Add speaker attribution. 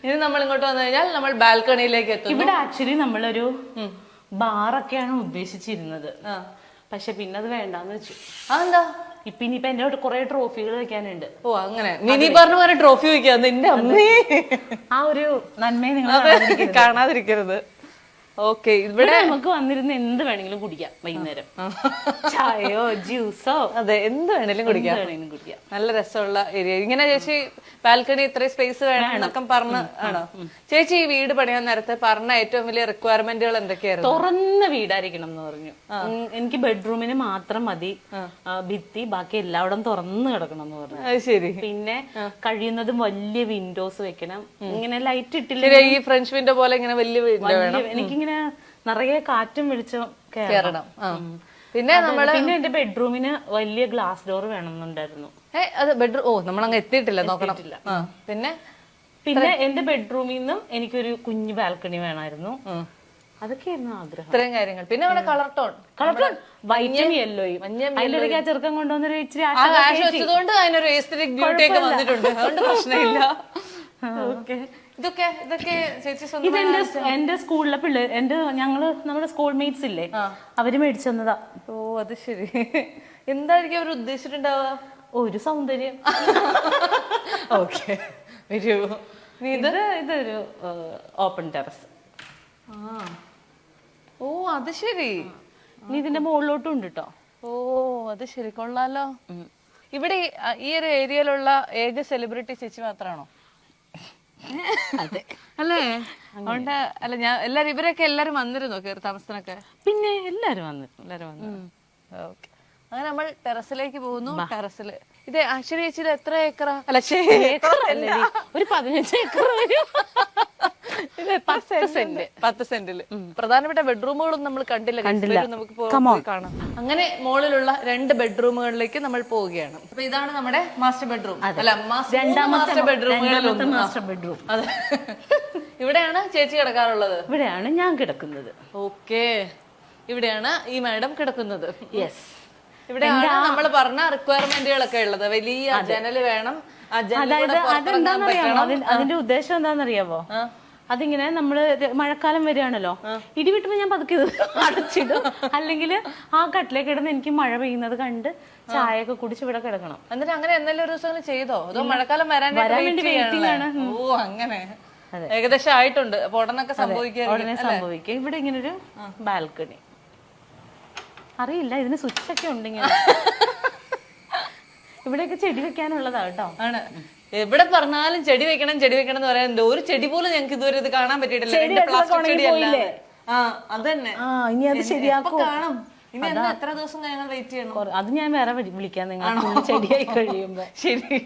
Speaker 1: ഇനി നമ്മൾ ഇങ്ങോട്ട് വന്നു കഴിഞ്ഞാൽ നമ്മൾ ബാൽക്കണിയിലേക്ക് എത്തും.
Speaker 2: ഇവിടെ ആക്ച്വലി നമ്മളൊരു ബാറൊക്കെയാണ് ഉദ്ദേശിച്ചിരുന്നത്, പക്ഷെ പിന്നെ അത് വേണ്ടാന്ന് വെച്ചു.
Speaker 1: അതെന്താ?
Speaker 2: ഇനിയിപ്പൊ എന്റെ കുറെ ട്രോഫികൾ വെക്കാനുണ്ട്.
Speaker 1: ഓ അങ്ങനെ മിനി ബാറിന് പോലെ ട്രോഫി വെക്കാന്ന് എന്റെ അമ്മേ.
Speaker 2: ആ ഒരു നന്മയെ നിങ്ങൾ
Speaker 1: കാണാതിരിക്കരുത്. ഓക്കെ, ഇവിടെ
Speaker 2: നമുക്ക് വന്നിരുന്ന് എന്ത് വേണമെങ്കിലും കുടിക്കാം വൈകുന്നേരം. ചായയോ ജ്യൂസോ
Speaker 1: അതെ എന്ത് വേണേലും കുടിക്കാം. നല്ല രസമുള്ള ഏരിയ. ഇങ്ങനെ ചേച്ചി ബാൽക്കണി ഇത്രയും സ്പേസ് വേണം എന്നൊക്കെ പറഞ്ഞ് ആണോ ചേച്ചി ഈ വീട് പണിയാൻ നേരത്തെ പറഞ്ഞ ഏറ്റവും വലിയ റിക്വയർമെന്റുകൾ എന്തൊക്കെയായിരുന്നു?
Speaker 2: തുറന്ന വീടായിരിക്കണം എന്ന് പറഞ്ഞു. എനിക്ക് ബെഡ്റൂമിന് മാത്രം മതി ഭിത്തി, ബാക്കി എല്ലായിടം തുറന്ന് കിടക്കണം എന്ന് പറഞ്ഞു.
Speaker 1: ശരി.
Speaker 2: പിന്നെ കഴിയുന്നതും വലിയ വിൻഡോസ് വെക്കണം. ഇങ്ങനെ ലൈറ്റ് ഇട്ടില്ല,
Speaker 1: ഈ ഫ്രഞ്ച് വിൻഡോ പോലെ ഇങ്ങനെ വലിയ വിൻഡോ വേണം.
Speaker 2: എനിക്കിങ്ങനെ നിറയെ കാറ്റും വെളിച്ചം
Speaker 1: കേറണം. പിന്നെ
Speaker 2: പിന്നെ എന്റെ ബെഡ്റൂമിന് വലിയ ഗ്ലാസ് ഡോർ വേണമെന്നുണ്ടായിരുന്നു.
Speaker 1: അത് ബെഡ്റൂം നമ്മളങ്ങ് എത്തിയിട്ടില്ല, നോക്കണം. പിന്നെ
Speaker 2: പിന്നെ എന്റെ ബെഡ്റൂമിൽ നിന്നും എനിക്കൊരു കുഞ്ഞു ബാൽക്കണി വേണമായിരുന്നു. അതൊക്കെയായിരുന്നു ആഗ്രഹം.
Speaker 1: ഇത്രയും കാര്യങ്ങൾ. പിന്നെ അവിടെ കളർ ടോൺ
Speaker 2: വൈറ്റും യെല്ലോയും. അതിലൊരു ആ ചെറുക്കം കൊണ്ടുവന്നൊരു ഇച്ചിരി
Speaker 1: വെച്ചതുകൊണ്ട് അതിനൊരു എസ്തെറ്റിക് ബ്യൂട്ടി ഒക്കെ വന്നിട്ടുണ്ട്. അതുകൊണ്ട് പ്രശ്നമില്ല. ഇതൊക്കെ ചേച്ചി
Speaker 2: എന്റെ സ്കൂളിലെ പിള്ളേർ, നമ്മുടെ സ്കൂൾ മേറ്റ്സ് ഇല്ലേ, അവര് മേടിച്ചു തന്നതാ.
Speaker 1: ഓ അത് ശരി. എന്തായിരിക്കും അവർ ഉദ്ദേശിച്ചിട്ടുണ്ടാവുക?
Speaker 2: ഒരു സൗന്ദര്യം.
Speaker 1: ഓക്കെ,
Speaker 2: ഇതൊരു ഓപ്പൺ ടെറസ്.
Speaker 1: ഓ അത് ശരി.
Speaker 2: നീ ഇതിന്റെ മുകളിലോട്ടും ഉണ്ട് കേട്ടോ.
Speaker 1: ഓ അത് ശരി, കൊള്ളാലോ. ഇവിടെ ഈ ഒരു ഏരിയയിലുള്ള ഏക സെലിബ്രിറ്റി ചേച്ചി മാത്രമാണോ?
Speaker 2: അതെ
Speaker 1: അല്ലേ? അതുകൊണ്ട് അല്ല ഞാൻ ഇവരൊക്കെ വന്നിരുന്നോ കയറി താമസത്തിനൊക്കെ?
Speaker 2: പിന്നെ എല്ലാരും വന്നു.
Speaker 1: ഓക്കെ, അങ്ങനെ നമ്മൾ ടെറസിലേക്ക് പോകുന്നു. ടെറസില് ഇത് ആശ്ചര്യ ചേച്ചി ഇത് എത്ര ഏക്കറാ? അല്ല
Speaker 2: ഒരു 15 ഏക്കർ വരും.
Speaker 1: 10 സെന്റില് പ്രധാനപ്പെട്ട ബെഡ്റൂമുകളൊന്നും നമ്മൾ കണ്ടില്ല. നമുക്ക് കാണാം. അങ്ങനെ മുകളിലുള്ള 2 ബെഡ്റൂമുകളിലേക്ക് നമ്മൾ പോവുകയാണ്. അപ്പൊ ഇതാണ് നമ്മുടെ മാസ്റ്റർ ബെഡ്റൂം. അല്ല, മാസ്റ്റർ ബെഡ്റൂം. അതെ, ഇവിടെയാണ് ചേച്ചി കിടക്കാറുള്ളത്.
Speaker 2: ഇവിടെയാണ് ഞാൻ കിടക്കുന്നത്.
Speaker 1: ഓക്കെ, ഇവിടെയാണ് ഈ മാഡം കിടക്കുന്നത്. യെസ്, ഇവിടെയാണ് നമ്മൾ പറഞ്ഞ റിക്വയർമെന്റുകളൊക്കെ ഉള്ളത്. വലിയ ജനല് വേണം.
Speaker 2: അതിന്റെ ഉദ്ദേശം എന്താണെന്നറിയാമോ? അതിങ്ങനെ നമ്മള് മഴക്കാലം വരികയാണല്ലോ, ഇടിവിട്ടുമ്പോ ഞാൻ പതുക്കെ അടച്ചിടും. അല്ലെങ്കിൽ ആ കട്ടിലേക്ക് കിടന്ന് എനിക്ക് മഴ പെയ്യുന്നത് കണ്ട് ചായയൊക്കെ കുടിച്ച് ഇവിടെ കിടക്കണം.
Speaker 1: എന്നിട്ട് അങ്ങനെ എന്തെങ്കിലും ഒരു ദിവസം ചെയ്തോ? അതോ മഴക്കാലം വരാൻ
Speaker 2: വേണ്ടി വെയിറ്റിംഗ് ആണ്.
Speaker 1: ഓ അങ്ങനെ ഏകദേശം ആയിട്ടുണ്ട്. അപ്പൊ ഉടനൊക്കെ
Speaker 2: സംഭവിക്കും. ഇവിടെ ഇങ്ങനൊരു ബാൽക്കണി. അറിയില്ല, ഇതിന് സ്വിച്ച് ഒക്കെ ഉണ്ടെങ്കിൽ ഇവിടെയൊക്കെ ചെടി വെക്കാനുള്ളതാ കേട്ടോ.
Speaker 1: ആണ്, എവിടെ പറഞ്ഞാലും ചെടി വെക്കണം എന്ന് പറയാൻ ഒരു ചെടി പോലും ഞങ്ങൾക്ക് ഇതുവരെ ഇത് കാണാൻ പറ്റിയിട്ടില്ല. പ്ലാസ്റ്റിക് ചെടിയല്ലേ? അതന്നെ.
Speaker 2: ഇനി അത് ശരിയാക്കും.
Speaker 1: കാണാം. ഇനി എത്ര ദിവസം കഴിഞ്ഞാൽ വെയിറ്റ് ചെയ്യണം?
Speaker 2: അത് ഞാൻ വേറെ വിളിക്കാം നിങ്ങൾ ചെടിയായി കഴിയുമ്പോ.
Speaker 1: ശരി.